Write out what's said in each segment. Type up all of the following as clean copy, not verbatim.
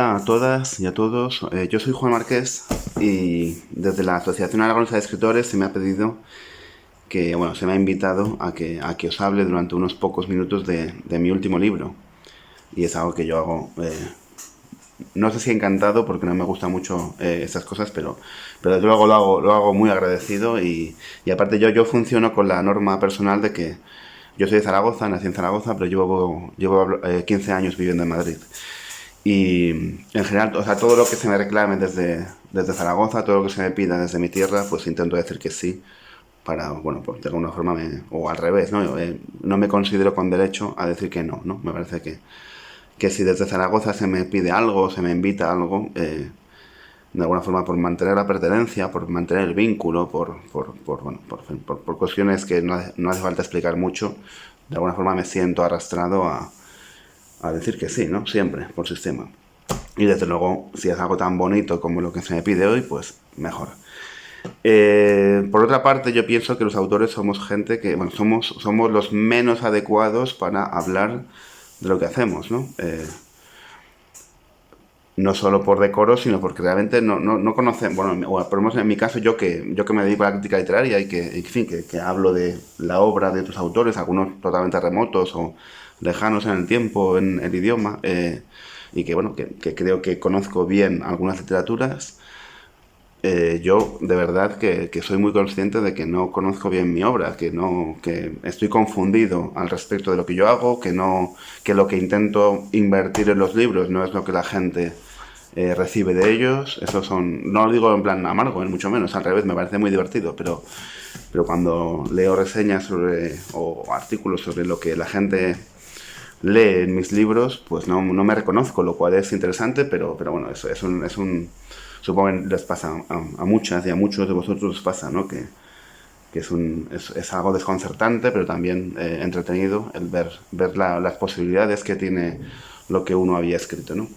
Hola a todas y a todos. Yo soy Juan Marqués y desde la Asociación Aragonesa de Escritores se me ha pedido que, bueno, se me ha invitado a que os hable durante unos pocos minutos de mi último libro. Y es algo que yo hago, no sé si encantado porque no me gustan mucho estas cosas, pero desde luego lo hago muy agradecido y aparte yo funciono con la norma personal de que yo soy de Zaragoza, nací en Zaragoza, pero llevo 15 años viviendo en Madrid. Y en general, o sea, todo lo que se me reclame desde Zaragoza, todo lo que se me pida desde mi tierra, pues intento decir que sí, para, bueno, pues de alguna forma, o al revés, ¿no? No me considero con derecho a decir que no, ¿no? Me parece que si desde Zaragoza se me pide algo, se me invita a algo, de alguna forma por mantener la pertenencia, por mantener el vínculo, bueno, por cuestiones que no hace falta explicar mucho, de alguna forma me siento arrastrado a decir que sí, ¿no? Siempre, por sistema. Y desde luego, si es algo tan bonito como lo que se me pide hoy, pues mejor. Por otra parte, yo pienso que los autores somos gente que, bueno, somos los menos adecuados para hablar de lo que hacemos, ¿no? No solo por decoro, sino porque realmente no conocen, bueno, o por lo menos en mi caso, yo que me dedico a la crítica literaria y que, en fin, que hablo de la obra de otros autores, algunos totalmente remotos o lejanos en el tiempo, en el idioma, y que, bueno, que creo que conozco bien algunas literaturas. Yo de verdad que soy muy consciente de que no conozco bien mi obra, que estoy confundido al respecto de lo que yo hago, que lo que intento invertir en los libros no es lo que la gente recibe de ellos. No lo digo en plan amargo, ni mucho menos, al revés, me parece muy divertido, pero cuando leo reseñas o artículos sobre lo que la gente lee en mis libros, pues no me reconozco, lo cual es interesante, pero bueno, eso supongo que les pasa a muchas y a muchos de vosotros les pasa, ¿no? Que es algo desconcertante, pero también entretenido el ver las posibilidades que tiene lo que uno había escrito, ¿no?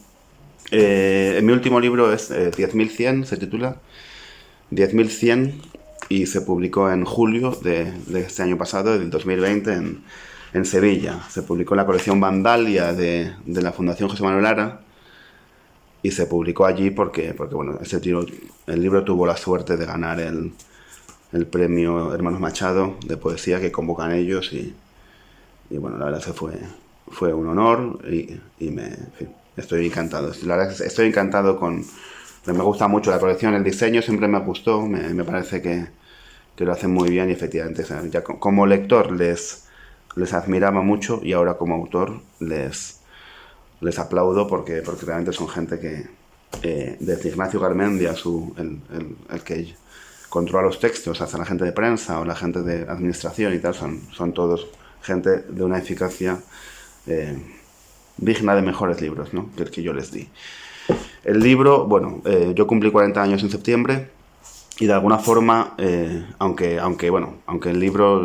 Mi último libro es 10.100, se titula 10.100 y se publicó en julio de este año pasado, del 2020, en Sevilla. Se publicó en la colección Vandalia de la Fundación José Manuel Lara y se publicó allí porque bueno, el libro tuvo la suerte de ganar el premio Hermanos Machado de poesía que convocan ellos y bueno, la verdad es que fue un honor en fin, estoy encantado. La verdad es que estoy encantado me gusta mucho la colección, el diseño siempre me gustó, me parece que lo hacen muy bien y efectivamente, o sea, ya como lector les admiraba mucho y ahora como autor les aplaudo porque realmente son gente que, desde Ignacio Garmendia, el que controla los textos, hasta la gente de prensa o la gente de administración y tal, son todos gente de una eficacia digna de mejores libros, ¿no? Que el que yo les di. El libro, bueno, yo cumplí 40 años en septiembre y de alguna forma, aunque el libro,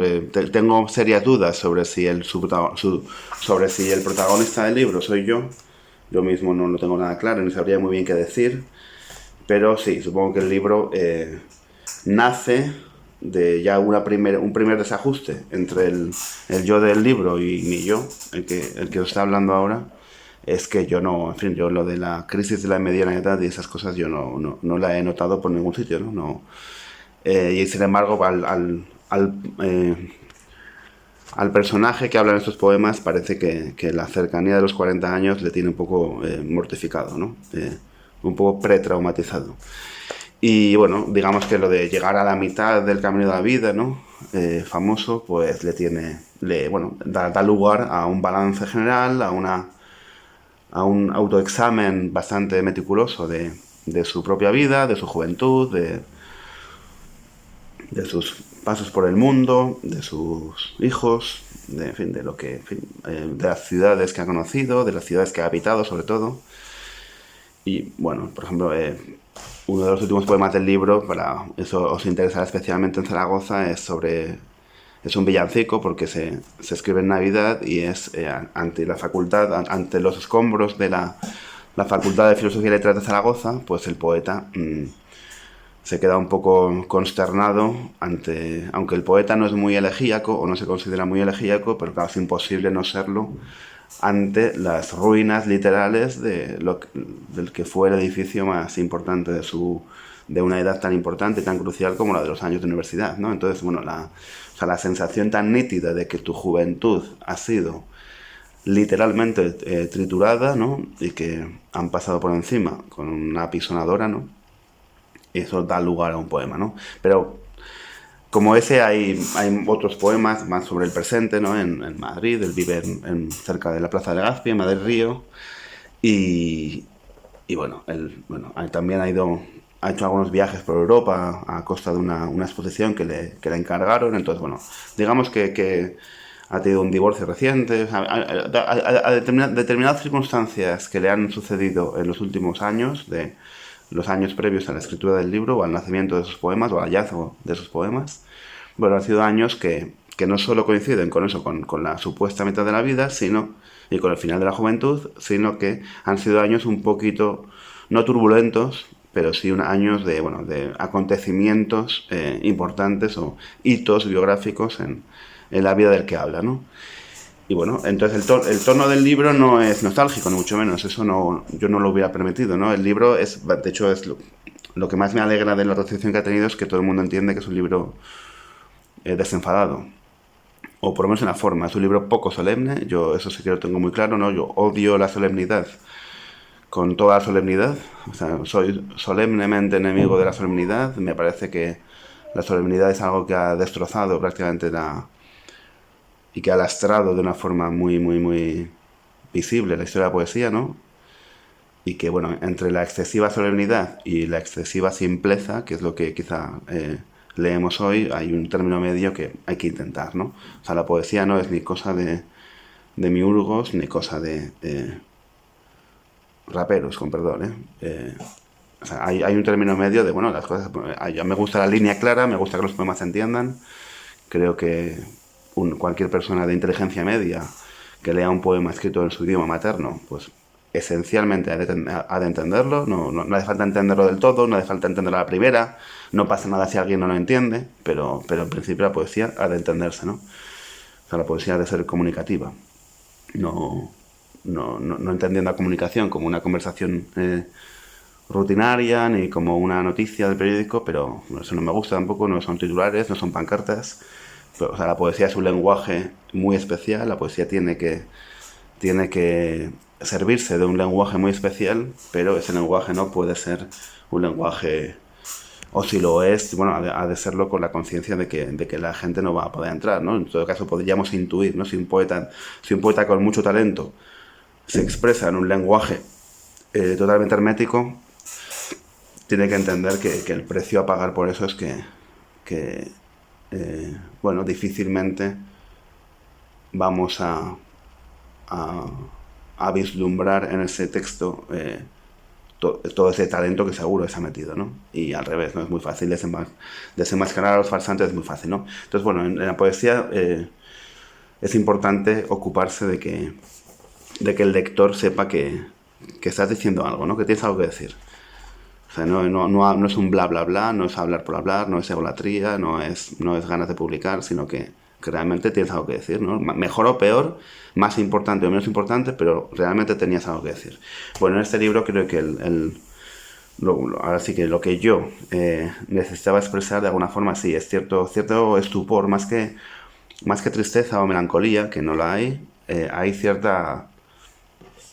tengo serias dudas sobre si sobre si el protagonista del libro soy yo mismo no lo tengo nada claro, ni sabría muy bien qué decir, pero sí, supongo que el libro nace de ya un primer desajuste entre el yo del libro y mi yo, el que os está hablando ahora. Es que yo en fin, yo lo de la crisis de la mediana edad y esas cosas yo no la he notado por ningún sitio, ¿no? Y sin embargo, al personaje que habla en estos poemas parece que la cercanía de los 40 años le tiene un poco mortificado, ¿no? Un poco pretraumatizado. Y bueno, digamos que lo de llegar a la mitad del camino de la vida, ¿no? Famoso, pues bueno, da lugar a un balance general, a un autoexamen bastante meticuloso de su propia vida, de su juventud, de sus pasos por el mundo, de sus hijos, en fin, de lo que, en fin, de las ciudades que ha conocido, de las ciudades que ha habitado, sobre todo. Y bueno, por ejemplo, uno de los últimos poemas del libro, para eso os interesará especialmente en Zaragoza, es un villancico porque se escribe en Navidad y es ante la facultad, ante los escombros de la Facultad de Filosofía y Letras de Zaragoza, pues el poeta se queda un poco consternado aunque el poeta no es muy elegíaco o no se considera muy elegíaco, pero claro, es imposible no serlo ante las ruinas literales del que fue el edificio más importante de una edad tan importante y tan crucial como la de los años de universidad, ¿no? Entonces, bueno, o sea, la sensación tan nítida de que tu juventud ha sido literalmente triturada, ¿no? Y que han pasado por encima con una apisonadora, ¿no? Eso da lugar a un poema, ¿no? Pero como ese hay otros poemas más sobre el presente, ¿no? En Madrid, él vive cerca de la Plaza de Legazpi, en Madrid-Río, y, y bueno, él también ha hecho algunos viajes por Europa a costa de una exposición que le encargaron. Entonces, bueno, digamos que ha tenido un divorcio reciente. O sea, determinadas circunstancias que le han sucedido en los últimos años, de los años previos a la escritura del libro o al nacimiento de sus poemas o al hallazgo de sus poemas, bueno, han sido años que no solo coinciden con eso, con la supuesta mitad de la vida, y con el final de la juventud, sino que han sido años un poquito, no turbulentos, pero sí años de acontecimientos importantes o hitos biográficos en la vida del que habla, ¿no? Y bueno, entonces el tono del libro no es nostálgico, ni mucho menos, eso no, yo no lo hubiera permitido, ¿no? El libro es, de hecho, es lo que más me alegra de la recepción que ha tenido es que todo el mundo entiende que es un libro desenfadado, o por lo menos en la forma. Es un libro poco solemne, yo eso sí que lo tengo muy claro, ¿no? Yo odio la solemnidad con toda la solemnidad, o sea, soy solemnemente enemigo de la solemnidad. Me parece que la solemnidad es algo que ha destrozado prácticamente y que ha lastrado de una forma muy, muy, muy visible la historia de la poesía, ¿no? Y que, bueno, entre la excesiva solemnidad y la excesiva simpleza, que es lo que quizá leemos hoy, hay un término medio que hay que intentar, ¿no? O sea, la poesía no es ni cosa de miurgos, ni cosa de raperos, con perdón, o sea, hay un término medio de, bueno, las cosas... A me gusta la línea clara, me gusta que los poemas se entiendan. Creo que cualquier persona de inteligencia media que lea un poema escrito en su idioma materno, pues esencialmente ha de entenderlo, no hace falta entenderlo del todo, no hace falta entenderlo a la primera, no pasa nada si alguien no lo entiende, pero en principio la poesía ha de entenderse, ¿no? O sea, la poesía ha de ser comunicativa, no entendiendo la comunicación como una conversación rutinaria ni como una noticia del periódico, pero eso no me gusta tampoco, no son titulares, no son pancartas. Pero, o sea, la poesía es un lenguaje muy especial, la poesía tiene que servirse de un lenguaje muy especial, pero ese lenguaje no puede ser un lenguaje, o si lo es, bueno, ha de serlo con la conciencia de que la gente no va a poder entrar, ¿no? En todo caso podríamos intuir, ¿no? Si un poeta con mucho talento se expresa en un lenguaje totalmente hermético, tiene que entender que el precio a pagar por eso es que bueno, difícilmente vamos a vislumbrar en ese texto todo ese talento que seguro se ha metido, ¿no? Y al revés, ¿no? Es muy fácil desenmascarar a los farsantes, es muy fácil, ¿no? Entonces, bueno, en la poesía es importante ocuparse de que el lector sepa que estás diciendo algo, ¿no? Que tienes algo que decir. O sea, no es un bla bla bla, no es hablar por hablar, no es egolatría, no es ganas de publicar, sino que realmente tienes algo que decir, ¿no? Mejor o peor, más importante o menos importante, pero realmente tenías algo que decir. Bueno, en este libro creo que ahora sí que lo que yo necesitaba expresar de alguna forma, sí, es cierto estupor, más que tristeza o melancolía, que no la hay cierta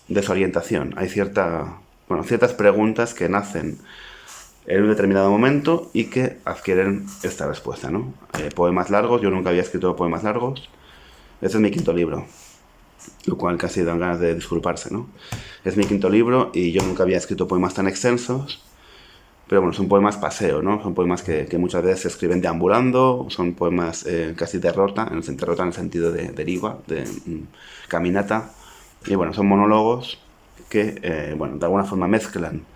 desorientación, hay ciertas preguntas que nacen en un determinado momento y que adquieren esta respuesta, ¿no? Poemas largos, yo nunca había escrito poemas largos. Este es mi quinto libro, lo cual casi dan ganas de disculparse, ¿no? Es mi quinto libro y yo nunca había escrito poemas tan extensos, pero bueno, son poemas paseo, ¿no? Son poemas que muchas veces se escriben deambulando, son poemas casi derrota en el sentido de deriva, de caminata, y bueno, son monólogos que, bueno, de alguna forma mezclan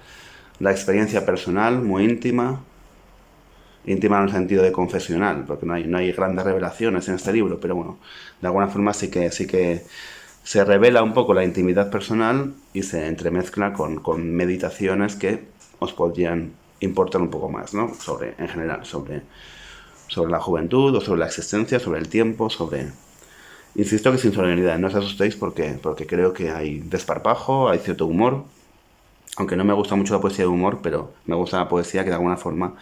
la experiencia personal, muy íntima en el sentido de confesional, porque no hay grandes revelaciones en este libro, pero bueno, de alguna forma sí que se revela un poco la intimidad personal y se entremezcla con meditaciones que os podrían importar un poco más, ¿no? En general, sobre la juventud o sobre la existencia, sobre el tiempo, sobre Insisto que sin solemnidad, no os asustéis porque creo que hay desparpajo, hay cierto humor, aunque no me gusta mucho la poesía de humor, pero me gusta la poesía que de alguna forma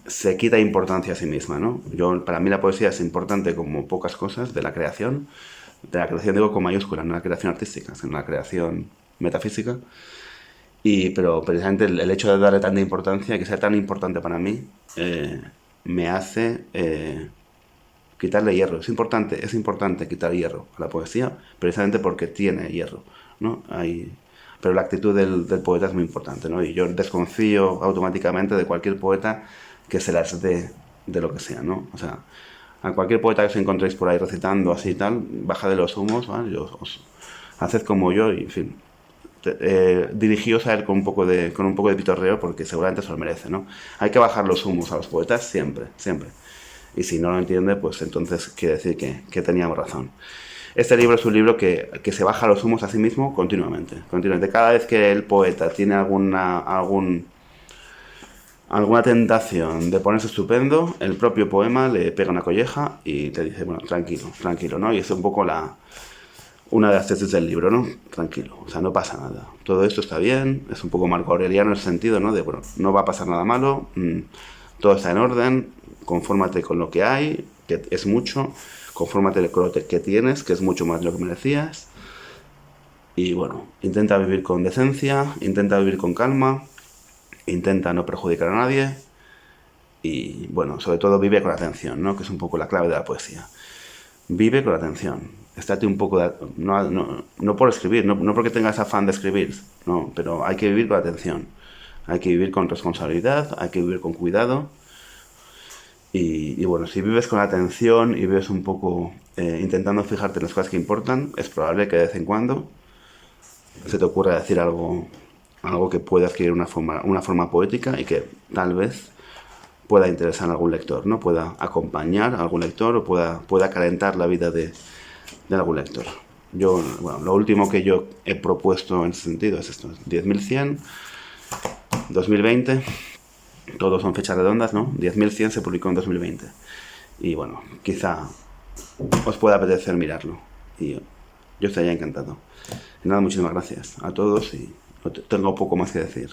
se quita importancia a sí misma, ¿no? Para mí la poesía es importante como pocas cosas de la creación digo con mayúsculas, no la creación artística, sino la creación metafísica. Pero precisamente el hecho de darle tanta importancia, que sea tan importante para mí, me hace quitarle hierro. Es importante quitar hierro a la poesía, precisamente porque tiene hierro, ¿no? Pero la actitud del poeta es muy importante, ¿no? Y yo desconfío automáticamente de cualquier poeta que se las dé de lo que sea, ¿no? O sea, a cualquier poeta que os encontréis por ahí recitando así y tal, baja de los humos, ¿vale? Haced como yo y, en fin, dirigíos a él con un poco de pitorreo porque seguramente se lo merece, ¿no? Hay que bajar los humos a los poetas siempre, siempre. Y si no lo entiende, pues entonces quiere decir que teníamos razón. Este libro es un libro que se baja los humos a sí mismo continuamente, continuamente. Cada vez que el poeta tiene alguna tentación de ponerse estupendo, el propio poema le pega una colleja y te dice, bueno, tranquilo, tranquilo, ¿no? Y es un poco una de las tesis del libro, ¿no? Tranquilo, o sea, no pasa nada. Todo esto está bien, es un poco Marco Aureliano en el sentido, ¿no? De, bueno, no va a pasar nada malo, todo está en orden, confórmate con lo que hay, que es mucho, confórmate con lo que tienes, que es mucho más de lo que merecías. Y bueno, intenta vivir con decencia, intenta vivir con calma, intenta no perjudicar a nadie y bueno, sobre todo vive con atención, ¿no? Que es un poco la clave de la poesía. Vive con atención. Estate un poco no por escribir, no porque tengas afán de escribir, no, pero hay que vivir con atención. Hay que vivir con responsabilidad, hay que vivir con cuidado. Y bueno, si vives con atención y vives un poco intentando fijarte en las cosas que importan, es probable que de vez en cuando se te ocurra decir algo que pueda adquirir una forma poética y que tal vez pueda interesar a algún lector, ¿no? Pueda acompañar a algún lector o pueda calentar la vida de algún lector. Bueno, lo último que yo he propuesto en ese sentido es esto: 10.100, 2020, todos son fechas redondas, ¿no? 10.100 se publicó en 2020. Y bueno, quizá os pueda apetecer mirarlo. Y yo estaría encantado. Y nada, muchísimas gracias a todos y no tengo poco más que decir.